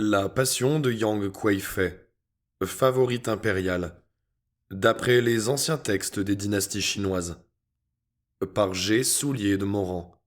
La Passion de Yang Kuei-fei, favorite impériale, d'après les anciens textes des dynasties chinoises, par G. Soulier de Morand.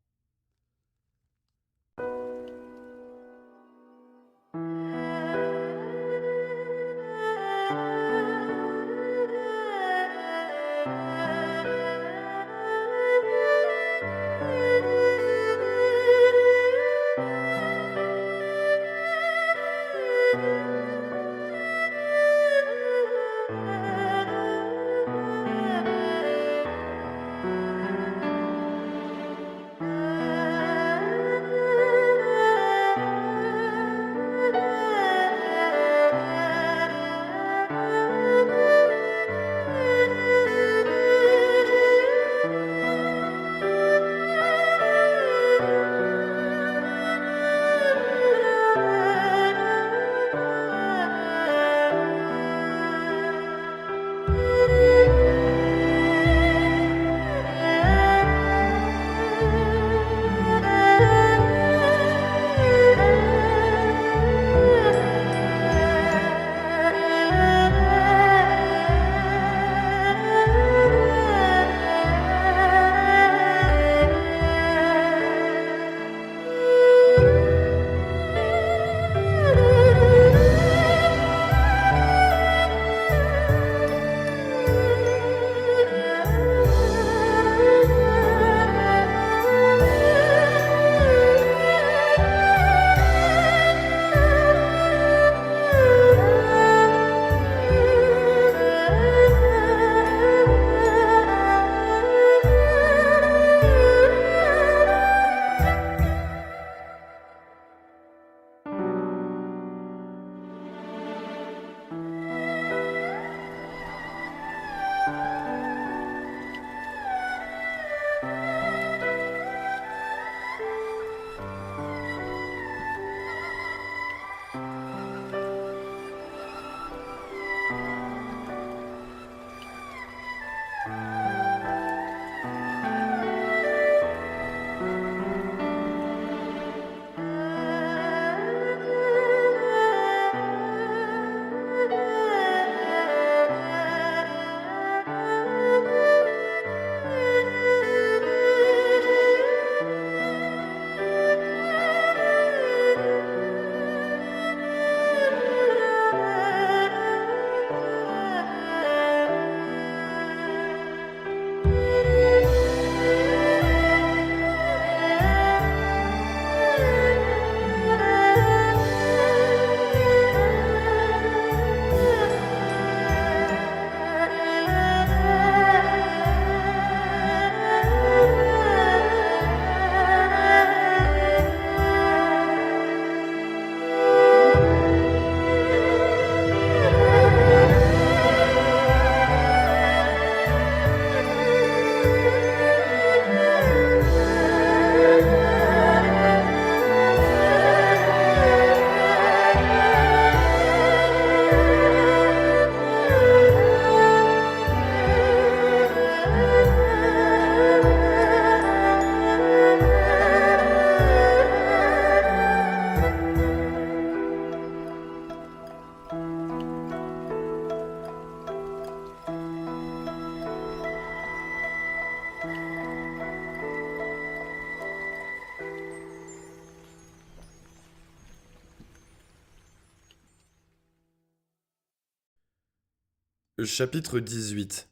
Chapitre 18.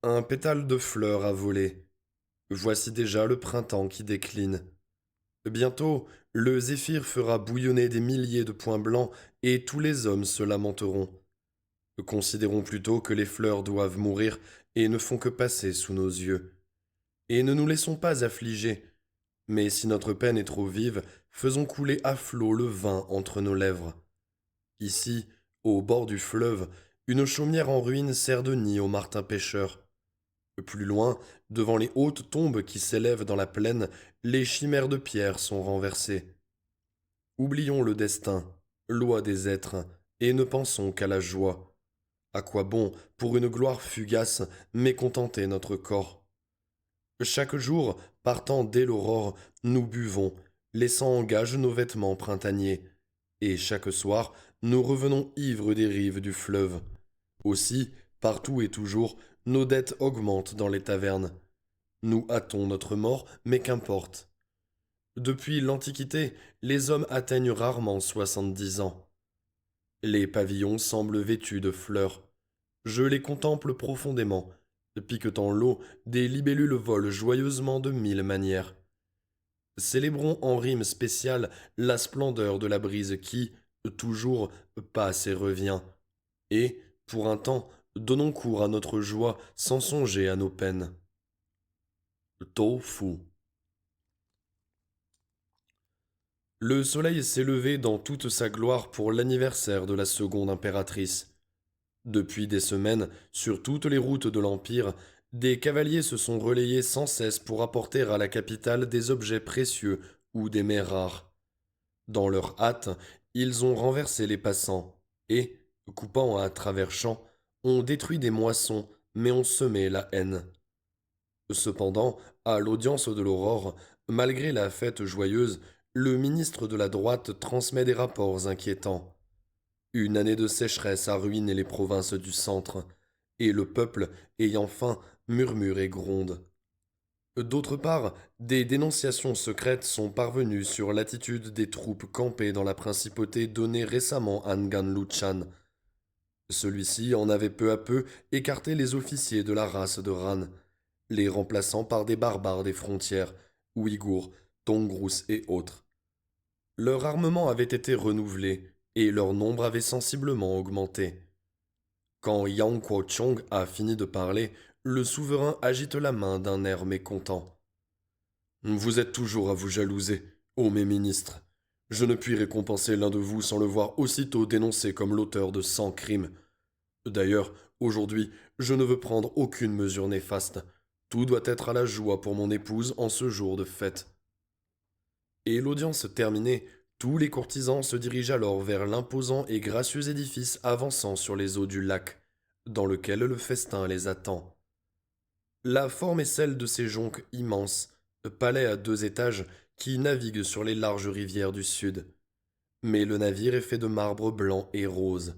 Un pétale de fleur a volé. Voici déjà le printemps qui décline. Bientôt, le zéphyr fera bouillonner des milliers de points blancs et tous les hommes se lamenteront. Considérons plutôt que les fleurs doivent mourir et ne font que passer sous nos yeux. Et ne nous laissons pas affliger. Mais si notre peine est trop vive, faisons couler à flot le vin entre nos lèvres. Ici, au bord du fleuve, une chaumière en ruine sert de nid aux martins pêcheurs. Plus loin, devant les hautes tombes qui s'élèvent dans la plaine, les chimères de pierre sont renversées. Oublions le destin, loi des êtres, et ne pensons qu'à la joie. À quoi bon, pour une gloire fugace, mécontenter notre corps? Chaque jour, partant dès l'aurore, nous buvons, laissant en gage nos vêtements printaniers. Et chaque soir, nous revenons ivres des rives du fleuve. Aussi, partout et toujours, nos dettes augmentent dans les tavernes. Nous hâtons notre mort, mais qu'importe. Depuis l'Antiquité, les hommes atteignent rarement 70 ans. Les pavillons semblent vêtus de fleurs. Je les contemple profondément. Piquetant l'eau, des libellules volent joyeusement de mille manières. Célébrons en rime spéciale la splendeur de la brise qui, toujours, passe et revient. Et, pour un temps, donnons cours à notre joie sans songer à nos peines. Tofu. Le soleil s'est levé dans toute sa gloire pour l'anniversaire de la seconde impératrice. Depuis des semaines, sur toutes les routes de l'Empire, des cavaliers se sont relayés sans cesse pour apporter à la capitale des objets précieux ou des mets rares. Dans leur hâte, ils ont renversé les passants et, coupant à travers champs, ont détruit des moissons, mais ont semé la haine. Cependant, à l'audience de l'aurore, malgré la fête joyeuse, le ministre de la droite transmet des rapports inquiétants. Une année de sécheresse a ruiné les provinces du centre, et le peuple, ayant faim, murmure et gronde. D'autre part, des dénonciations secrètes sont parvenues sur l'attitude des troupes campées dans la principauté donnée récemment à Ngan Luchan. Celui-ci en avait peu à peu écarté les officiers de la race de Ran, les remplaçant par des barbares des frontières, Ouïghours, Tongrous et autres. Leur armement avait été renouvelé, et leur nombre avait sensiblement augmenté. Quand Yang Kuo-chong a fini de parler, le souverain agite la main d'un air mécontent. Vous êtes toujours à vous jalouser, ô mes ministres. Je ne puis récompenser l'un de vous sans le voir aussitôt dénoncé comme l'auteur de 100 crimes. D'ailleurs, aujourd'hui, je ne veux prendre aucune mesure néfaste. Tout doit être à la joie pour mon épouse en ce jour de fête. Et l'audience terminée, tous les courtisans se dirigent alors vers l'imposant et gracieux édifice avançant sur les eaux du lac, dans lequel le festin les attend. La forme est celle de ces jonques immenses, palais à 2 étages qui naviguent sur les larges rivières du sud. Mais le navire est fait de marbre blanc et rose.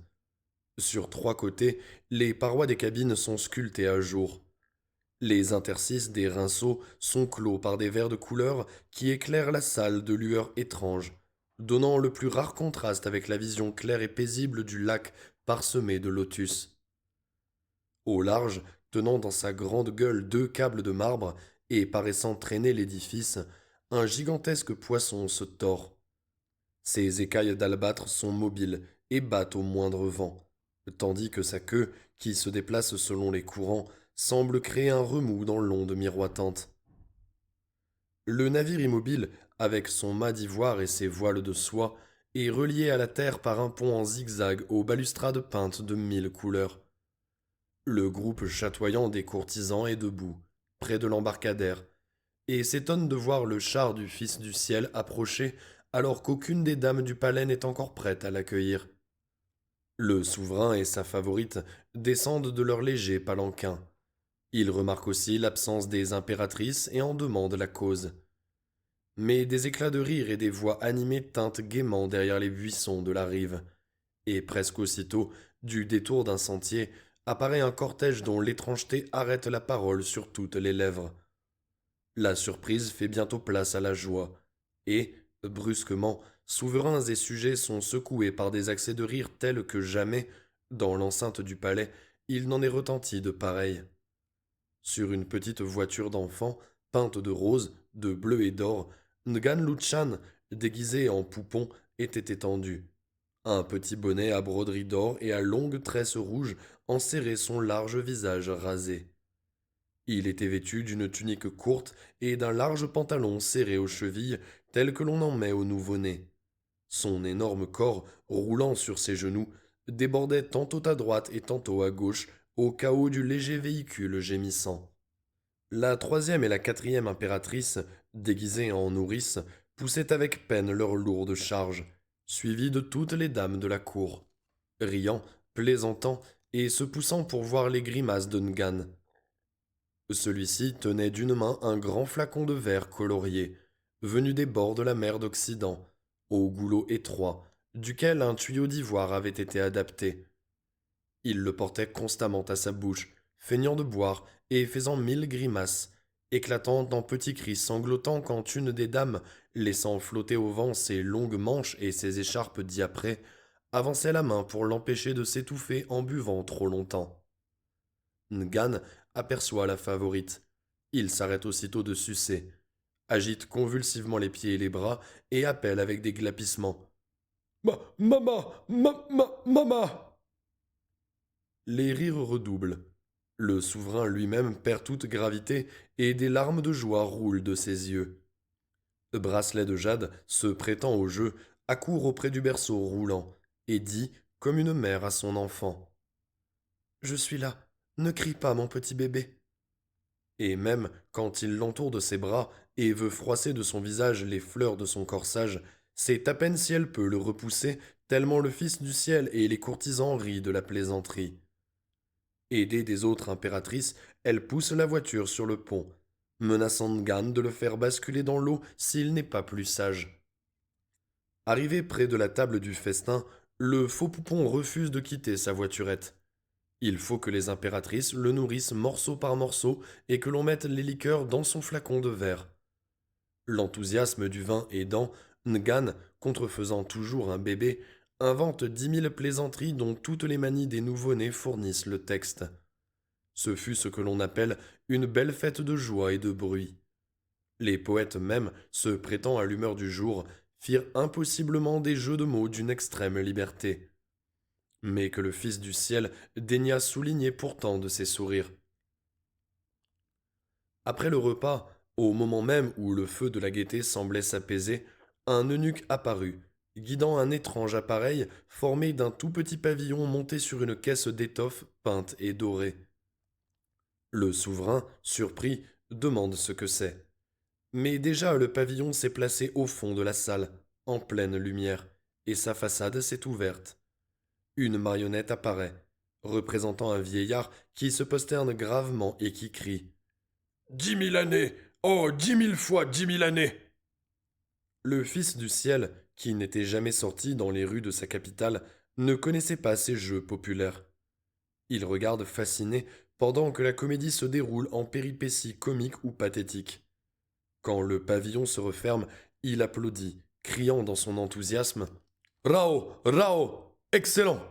Sur 3 côtés, les parois des cabines sont sculptées à jour. Les interstices des rinceaux sont clos par des verres de couleur qui éclairent la salle de lueurs étranges, donnant le plus rare contraste avec la vision claire et paisible du lac parsemé de lotus. Au large, tenant dans sa grande gueule 2 câbles de marbre et paraissant traîner l'édifice, un gigantesque poisson se tord. Ses écailles d'albâtre sont mobiles et battent au moindre vent, tandis que sa queue, qui se déplace selon les courants, semble créer un remous dans l'onde miroitante. Le navire immobile, avec son mât d'ivoire et ses voiles de soie, est relié à la terre par un pont en zigzag aux balustrades peintes de 1000 couleurs. Le groupe chatoyant des courtisans est debout, près de l'embarcadère, et s'étonne de voir le char du Fils du ciel approcher alors qu'aucune des dames du palais n'est encore prête à l'accueillir. Le souverain et sa favorite descendent de leur léger palanquin. Ils remarquent aussi l'absence des impératrices et en demandent la cause. Mais des éclats de rire et des voix animées tintent gaiement derrière les buissons de la rive, et presque aussitôt, du détour d'un sentier, apparaît un cortège dont l'étrangeté arrête la parole sur toutes les lèvres. La surprise fait bientôt place à la joie, et, brusquement, souverains et sujets sont secoués par des accès de rire tels que jamais, dans l'enceinte du palais, il n'en est retenti de pareils. Sur une petite voiture d'enfant, peinte de rose, de bleu et d'or, Ngan Luchan, déguisé en poupon, était étendu. Un petit bonnet à broderie d'or et à longues tresses rouges enserrait son large visage rasé. Il était vêtu d'une tunique courte et d'un large pantalon serré aux chevilles, tel que l'on en met au nouveau-né. Son énorme corps, roulant sur ses genoux, débordait tantôt à droite et tantôt à gauche, au chaos du léger véhicule gémissant. La troisième et la quatrième impératrice, déguisées en nourrices, poussaient avec peine leurs lourdes charges, suivies de toutes les dames de la cour, riant, plaisantant et se poussant pour voir les grimaces de Ngan. Celui-ci tenait d'une main un grand flacon de verre colorié, venu des bords de la mer d'Occident, au goulot étroit, duquel un tuyau d'ivoire avait été adapté. Il le portait constamment à sa bouche, feignant de boire et faisant mille grimaces, éclatant en petits cris sanglotants quand une des dames, laissant flotter au vent ses longues manches et ses écharpes diaprées, avançait la main pour l'empêcher de s'étouffer en buvant trop longtemps. Ngan aperçoit la favorite. Il s'arrête aussitôt de sucer, agite convulsivement les pieds et les bras et appelle avec des glapissements. Mama! Les rires redoublent. Le souverain lui-même perd toute gravité et des larmes de joie roulent de ses yeux. Bracelet de jade, se prêtant au jeu, accourt auprès du berceau roulant et dit, comme une mère à son enfant: Je suis là, ne crie pas, mon petit bébé. Et même quand il l'entoure de ses bras et veut froisser de son visage les fleurs de son corsage, c'est à peine si elle peut le repousser, tellement le fils du ciel et les courtisans rient de la plaisanterie. Aidée des autres impératrices, elle pousse la voiture sur le pont, menaçant Ngan de le faire basculer dans l'eau s'il n'est pas plus sage. Arrivé près de la table du festin, le faux poupon refuse de quitter sa voiturette. Il faut que les impératrices le nourrissent morceau par morceau et que l'on mette les liqueurs dans son flacon de verre. L'enthousiasme du vin aidant, Ngan, contrefaisant toujours un bébé, invente 10 000 plaisanteries dont toutes les manies des nouveau-nés fournissent le texte. Ce fut ce que l'on appelle une belle fête de joie et de bruit. Les poètes même, se prêtant à l'humeur du jour, firent impossiblement des jeux de mots d'une extrême liberté. Mais que le Fils du ciel daigna souligner pourtant de ses sourires. Après le repas, au moment même où le feu de la gaieté semblait s'apaiser, un eunuque apparut, guidant un étrange appareil formé d'un tout petit pavillon monté sur une caisse d'étoffe peinte et dorée. Le souverain, surpris, demande ce que c'est. Mais déjà le pavillon s'est placé au fond de la salle, en pleine lumière, et sa façade s'est ouverte. Une marionnette apparaît, représentant un vieillard qui se prosterne gravement et qui crie: 10 000 années! Oh, 10 000 fois 10 000 années! Le Fils du ciel, qui n'était jamais sorti dans les rues de sa capitale, ne connaissait pas ces jeux populaires. Il regarde fasciné pendant que la comédie se déroule en péripéties comiques ou pathétiques. Quand le pavillon se referme, il applaudit, criant dans son enthousiasme: Rao! Rao! Excellent!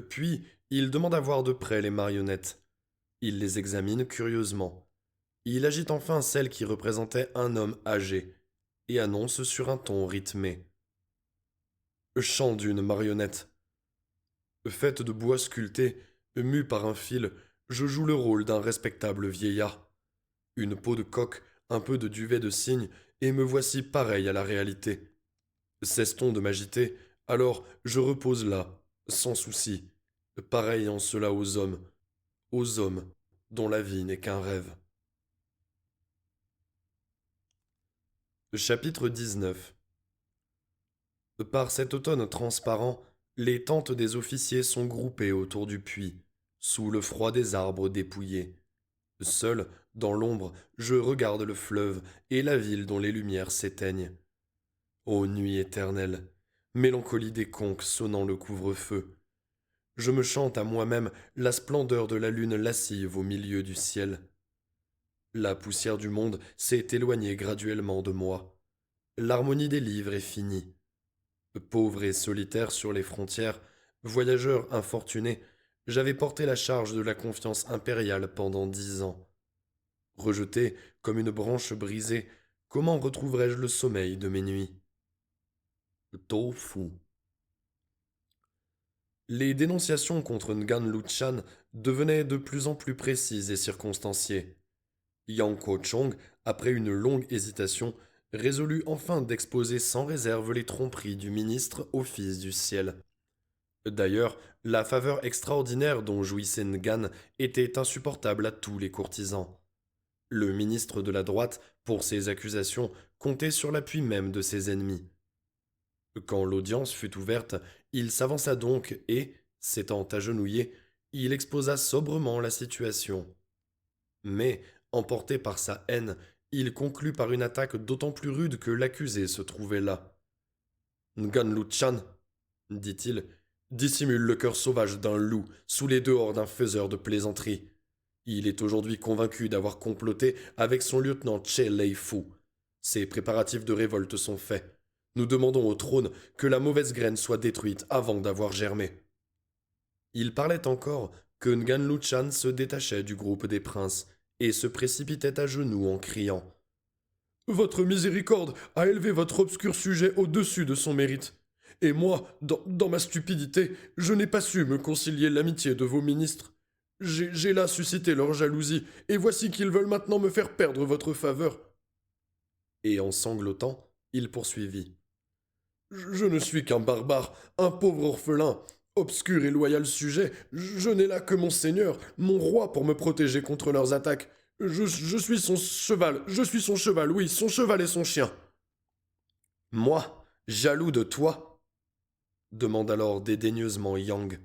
Puis, il demande à voir de près les marionnettes. Il les examine curieusement. Il agite enfin celle qui représentait un homme âgé, et annonce sur un ton rythmé: Chant d'une marionnette. Faite de bois sculpté, mue par un fil, je joue le rôle d'un respectable vieillard. Une peau de coq, un peu de duvet de cygne, et me voici pareil à la réalité. Cesse-t-on de m'agiter, alors je repose là, sans souci, pareil en cela aux hommes dont la vie n'est qu'un rêve. Chapitre 19. Par cet automne transparent, les tentes des officiers sont groupées autour du puits, sous le froid des arbres dépouillés. Seul, dans l'ombre, je regarde le fleuve et la ville dont les lumières s'éteignent. Ô nuit éternelle, mélancolie des conques sonnant le couvre-feu. Je me chante à moi-même la splendeur de la lune lascive au milieu du ciel. La poussière du monde s'est éloignée graduellement de moi. L'harmonie des livres est finie. Pauvre et solitaire sur les frontières, voyageur infortuné, j'avais porté la charge de la confiance impériale pendant 10 ans. Rejeté comme une branche brisée, comment retrouverais-je le sommeil de mes nuits? Tofu. Les dénonciations contre Ngan Luchan devenaient de plus en plus précises et circonstanciées. Yang Ko-chong, après une longue hésitation, résolut enfin d'exposer sans réserve les tromperies du ministre au Fils du ciel. D'ailleurs, la faveur extraordinaire dont jouissait Ngan était insupportable à tous les courtisans. Le ministre de la droite, pour ses accusations, comptait sur l'appui même de ses ennemis. Quand l'audience fut ouverte, il s'avança donc et, s'étant agenouillé, il exposa sobrement la situation. Mais, emporté par sa haine, Il conclut par une attaque d'autant plus rude que l'accusé se trouvait là. Ngan Luchan, dit-il, dissimule le cœur sauvage d'un loup sous les dehors d'un faiseur de plaisanteries. Il est aujourd'hui convaincu d'avoir comploté avec son lieutenant Che Lei Fu. Ses préparatifs de révolte sont faits. Nous demandons au trône que la mauvaise graine soit détruite avant d'avoir germé. Il parlait encore que Ngan Luchan se détachait du groupe des princes et se précipitait à genoux en criant « Votre miséricorde a élevé votre obscur sujet au-dessus de son mérite. Et moi, dans ma stupidité, je n'ai pas su me concilier l'amitié de vos ministres. J'ai là suscité leur jalousie, et voici qu'ils veulent maintenant me faire perdre votre faveur. » Et en sanglotant, il poursuivit. Je ne suis qu'un barbare, un pauvre orphelin, obscur et loyal sujet. Je n'ai là que mon seigneur, mon roi pour me protéger contre leurs attaques. Je suis son cheval, oui, son cheval et son chien. Moi, jaloux de toi? Demande alors dédaigneusement Yang.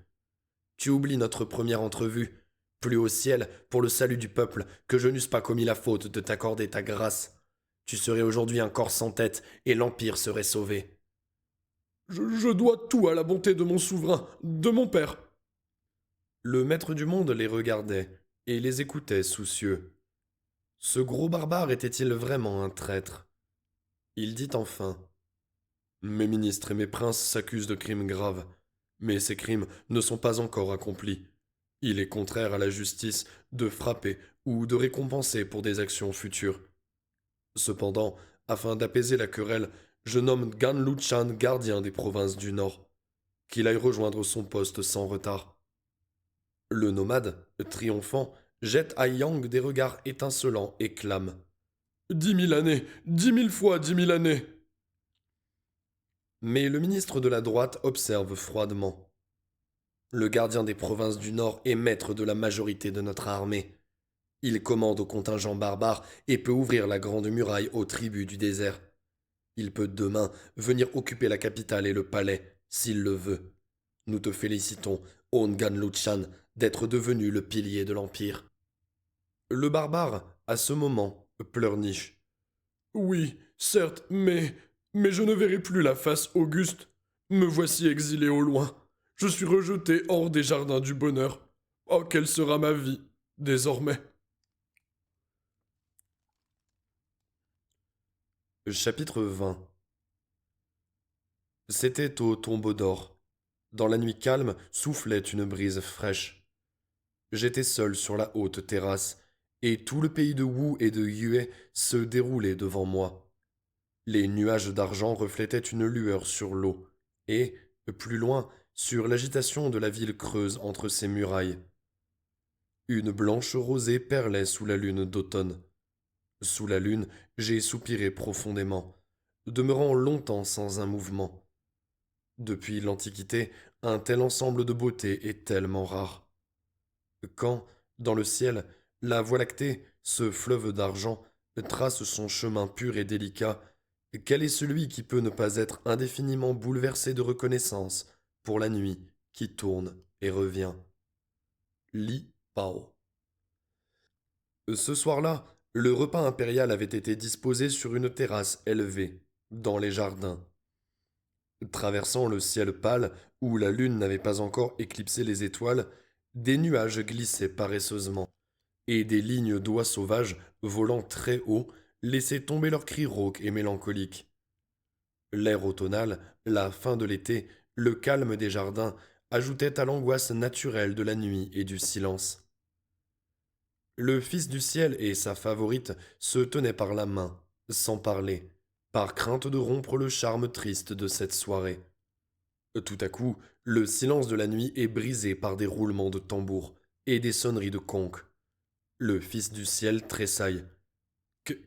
Tu oublies notre première entrevue. Plus au ciel, pour le salut du peuple, que je n'eusse pas commis la faute de t'accorder ta grâce. Tu serais aujourd'hui un corps sans tête, et l'Empire serait sauvé. Je dois tout à la bonté de mon souverain, de mon père. Le maître du monde les regardait, et les écoutait soucieux. Ce gros barbare était-il vraiment un traître? Il dit enfin. Mes ministres et mes princes s'accusent de crimes graves, mais ces crimes ne sont pas encore accomplis. Il est contraire à la justice de frapper ou de récompenser pour des actions futures. Cependant, afin d'apaiser la querelle, je nomme Gan Luchan gardien des provinces du Nord. Qu'il aille rejoindre son poste sans retard. Le nomade, triomphant, jette à Yang des regards étincelants et clame. 10 000 années, 10 000 fois 10 000 années. Mais le ministre de la droite observe froidement. Le gardien des provinces du Nord est maître de la majorité de notre armée. Il commande au contingent barbare et peut ouvrir la grande muraille aux tribus du désert. Il peut demain venir occuper la capitale et le palais, s'il le veut. Nous te félicitons, Ongan Luchan, d'être devenu le pilier de l'Empire. Le barbare, à ce moment, pleurniche. Oui, certes, mais je ne verrai plus la face auguste. Me voici exilé au loin. Je suis rejeté hors des jardins du bonheur. Oh, quelle sera ma vie, désormais? Chapitre 20. C'était au tombeau d'or. Dans la nuit calme soufflait une brise fraîche. J'étais seul sur la haute terrasse, et tout le pays de Wu et de Yue se déroulait devant moi. Les nuages d'argent reflétaient une lueur sur l'eau, et, plus loin, sur l'agitation de la ville creuse entre ses murailles. Une blanche rosée perlait sous la lune d'automne. Sous la lune, j'ai soupiré profondément, demeurant longtemps sans un mouvement. Depuis l'Antiquité, un tel ensemble de beauté est tellement rare. Quand, dans le ciel, la Voie lactée, ce fleuve d'argent, trace son chemin pur et délicat, quel est celui qui peut ne pas être indéfiniment bouleversé de reconnaissance pour la nuit qui tourne et revient? Li Pao. Ce soir-là, le repas impérial avait été disposé sur une terrasse élevée, dans les jardins. Traversant le ciel pâle, où la lune n'avait pas encore éclipsé les étoiles, des nuages glissaient paresseusement, et des lignes d'oies sauvages, volant très haut, laissaient tomber leurs cris rauques et mélancoliques. L'air automnal, la fin de l'été, le calme des jardins, ajoutaient à l'angoisse naturelle de la nuit et du silence. Le fils du ciel et sa favorite se tenaient par la main, sans parler, par crainte de rompre le charme triste de cette soirée. Tout à coup, le silence de la nuit est brisé par des roulements de tambours et des sonneries de conques. Le fils du ciel tressaille.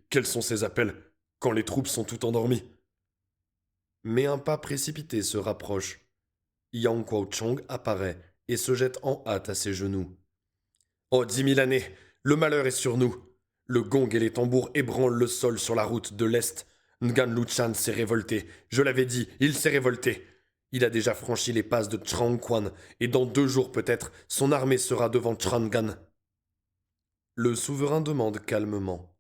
Quels sont ces appels, quand les troupes sont toutes endormies? Mais un pas précipité se rapproche. Yang Kuo-chong apparaît et se jette en hâte à ses genoux. Oh, 10 000 années! Le malheur est sur nous! Le gong et les tambours ébranlent le sol sur la route de l'Est. Ngan Luchan s'est révolté. Je l'avais dit, il s'est révolté. Il a déjà franchi les passes de Changquan, et dans 2 jours peut-être, son armée sera devant Chang'an. Le souverain demande calmement.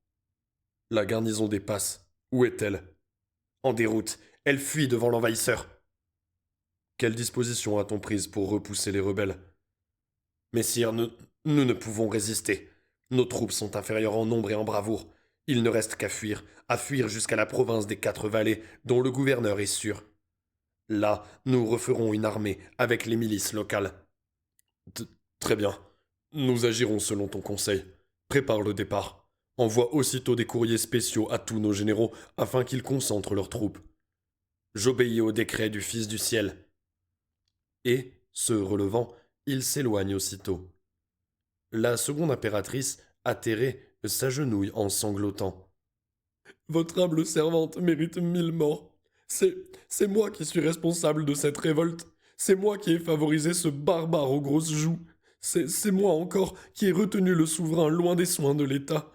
La garnison des passes, où est-elle? En déroute, elle fuit devant l'envahisseur. Quelle disposition a-t-on prise pour repousser les rebelles? Messire, nous ne pouvons résister. Nos troupes sont inférieures en nombre et en bravoure. Il ne reste qu'à fuir jusqu'à la province des Quatre Vallées, dont le gouverneur est sûr. Là, nous referons une armée avec les milices locales. T- Très bien. Nous agirons selon ton conseil. Prépare le départ. Envoie aussitôt des courriers spéciaux à tous nos généraux afin qu'ils concentrent leurs troupes. J'obéis au décret du Fils du ciel. Et, se relevant, il s'éloigne aussitôt. La seconde impératrice, atterrée, s'agenouille en sanglotant. Votre humble servante mérite 1000 morts. C'est moi qui suis responsable de cette révolte. C'est moi qui ai favorisé ce barbare aux grosses joues. C'est moi encore qui ai retenu le souverain loin des soins de l'État.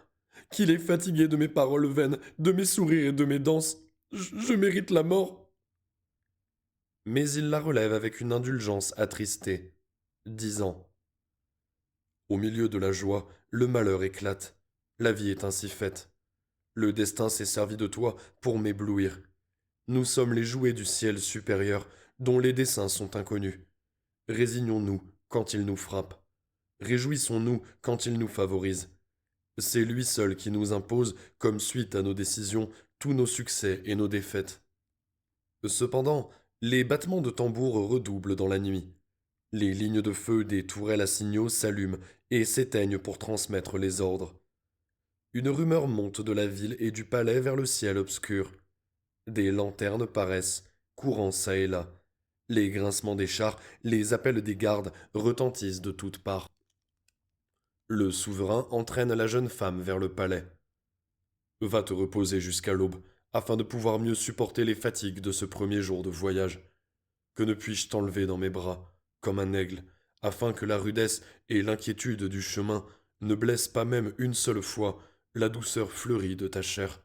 Qu'il est fatigué de mes paroles vaines, de mes sourires et de mes danses. Je mérite la mort. Mais il la relève avec une indulgence attristée, disant au milieu de la joie, le malheur éclate. La vie est ainsi faite. Le destin s'est servi de toi pour m'éblouir. Nous sommes les jouets du ciel supérieur, dont les desseins sont inconnus. Résignons-nous quand il nous frappe. Réjouissons-nous quand il nous favorise. C'est lui seul qui nous impose, comme suite à nos décisions, tous nos succès et nos défaites. Cependant, les battements de tambour redoublent dans la nuit. Les lignes de feu des tourelles à signaux s'allument et s'éteignent pour transmettre les ordres. Une rumeur monte de la ville et du palais vers le ciel obscur. Des lanternes paraissent, courant çà et là. Les grincements des chars, les appels des gardes retentissent de toutes parts. Le souverain entraîne la jeune femme vers le palais. Va te reposer jusqu'à l'aube, afin de pouvoir mieux supporter les fatigues de ce premier jour de voyage. Que ne puis-je t'enlever dans mes bras, comme un aigle, afin que la rudesse et l'inquiétude du chemin ne blessent pas même une seule fois la douceur fleurie de ta chair.